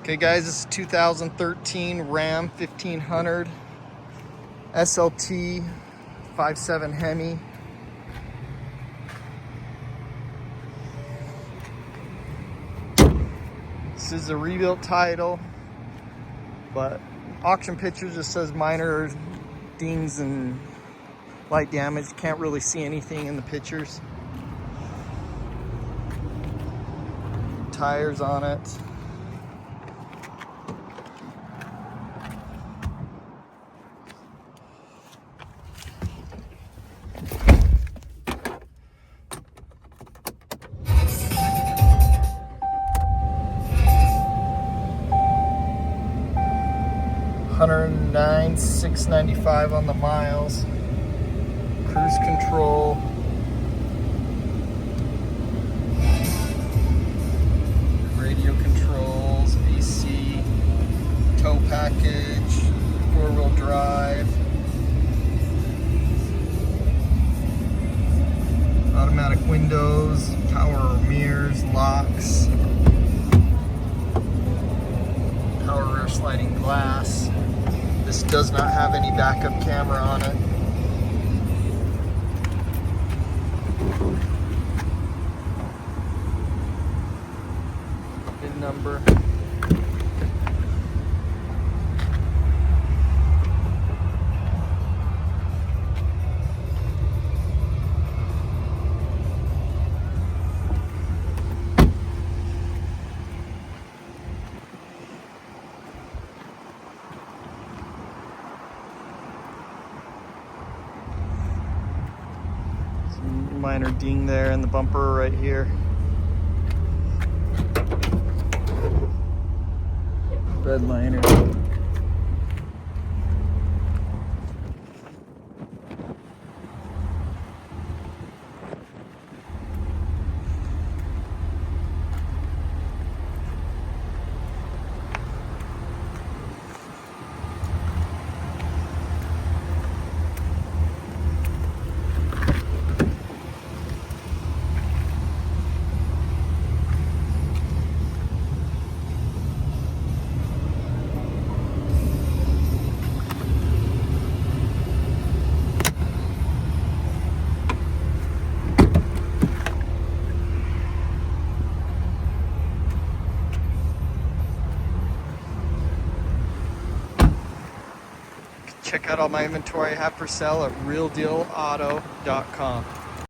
Okay guys, this is 2013 Ram 1500 SLT 5.7 Hemi. This is a rebuilt title, but auction picture just says minor dings and light damage. Can't really see anything in the pictures. Tires on it. $109,695 on the miles. Cruise control. Radio controls, AC, tow package, 4-wheel drive, automatic windows, power mirrors, locks, power rear sliding glass. This does not have any backup camera on it. VIN number. Minor ding there in the bumper right here. Red liner. Check out all my inventory I have for sale at realdealauto.com.